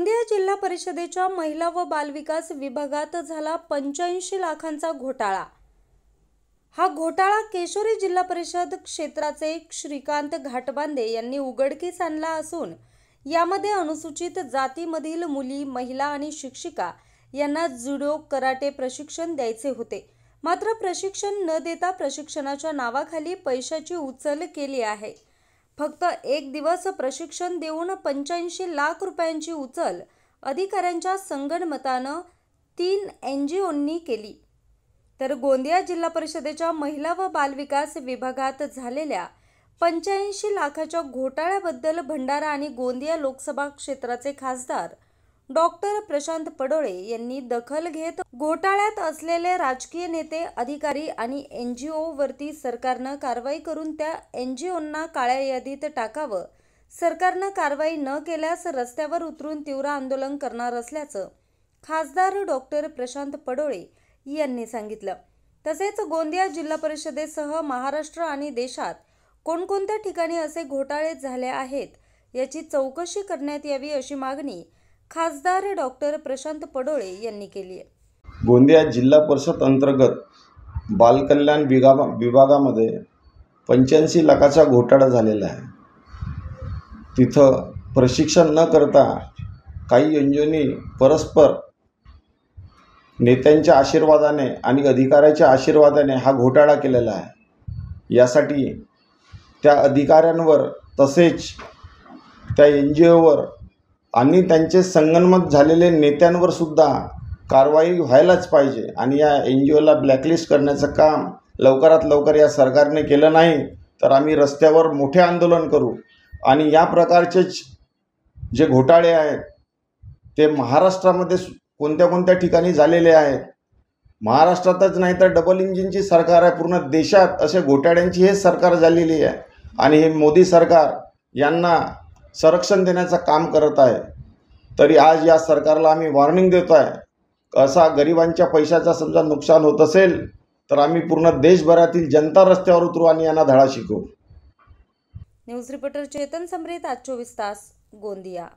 गोंदिया जिल्हा परिषदेच्या महिला व बालविकास विभागात झाला 85 लाखांचा घोटाळा। हा घोटाळा केशोरी जिल्हा परिषद क्षेत्राचे श्रीकांत घाटबांदे यांनी उघडकीस आणला असून यामध्ये अनुसूचित जातीमधील मुली, महिला आणि शिक्षिका यांना जुडो, कराटे प्रशिक्षण द्यायचे होते। मात्र प्रशिक्षण न देता प्रशिक्षणाच्या नावाखाली पैशाची उचल केली आहे। फक्त एक दिवस प्रशिक्षण देऊन 85 लाख रुपयांची उचल अधिकाऱ्यांच्या संगनमतानं 3 NGOंनी केली। तर गोंदिया जिल्हा परिषदेच्या महिला व बालविकास विभागात झालेल्या 85 लाखाच्या घोटाळ्याबद्दल भंडारा आणि गोंदिया लोकसभा क्षेत्राचे खासदार डॉक्टर प्रशांत पडोळे यांनी दखल घेत घोटाळ्यात असलेले राजकीय नेते, अधिकारी आणि NGO वरती सरकारनं कारवाई करून त्या NGOंना काळ्या यादीत टाकावं। सरकारनं कारवाई न केल्यास रस्त्यावर उतरून तीव्र आंदोलन करणार असल्याचं खासदार डॉक्टर प्रशांत पडोळे यांनी सांगितलं। तसेच गोंदिया जिल्हा परिषदेसह महाराष्ट्र आणि देशात कोणकोणत्या ठिकाणी असे घोटाळे झाले आहेत याची चौकशी करण्यात यावी अशी मागणी खासदार डॉक्टर प्रशांत पडोळे यांनी केली आहे। गोंदिया जिल्हा परिषद अंतर्गत बालकल्याण विभागामध्ये 85 लाखाचा घोटाळा झालेला आहे। तिथं प्रशिक्षण न करता काही NGOंनी परस्पर नेत्यांच्या आशीर्वादाने आणि अधिकाऱ्याच्या आशीर्वादाने हा घोटाळा केलेला आहे। यासाठी त्या अधिकाऱ्यांवर तसेच त्या NGOवर आणि त्यांचे संगनमत झालेले नेत्यांवर सुद्धा कारवाई व्हायलाच पाहिजे आणि या NGOला ब्लॅकलिस्ट करण्याचं काम लवकरात लवकर या सरकारने केलं नाही तर आम्ही रस्त्यावर मोठे आंदोलन करू। आणि या प्रकारचे जे घोटाळे आहेत ते महाराष्ट्रामध्ये कोणत्या कोणत्या ठिकाणी झालेले आहेत। महाराष्ट्रातच नाही तर डबल इंजिनची सरकार आहे, पूर्ण देशात असे घोटाळ्यांची हे सरकार झालेली आहे आणि हे मोदी सरकार यांना संरक्षण देण्याचं काम करत आहे। तरी आज या सरकारला आम्ही वॉर्निंग देतो आहे, असा गरिबांच्या पैशाचा समजा नुकसान होत असेल तर आम्ही पूर्ण देशभरातील जनता रस्त्यावर उतरू आणि यांना धडा शिकवू। न्यूज रिपोर्टर चेतन समरीत, आज 24 तास, गोंदिया।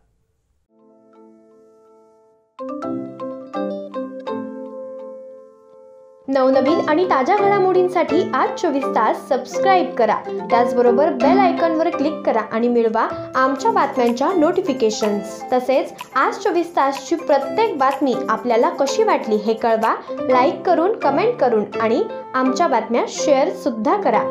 नवनवीन आणि ताज्या घडामोडींसाठी आज 24 तास सबस्क्राईब करा। त्याचबरोबर बेल आयकॉनवर क्लिक करा आणि मिळवा आमच्या बातम्यांच्या नोटिफिकेशन्स। तसेच आज 24 तासची प्रत्येक बातमी आपल्याला कशी वाटली हे कळवा, लाईक करून, कमेंट करून आणि आमच्या बातम्या शेअर सुद्धा करा।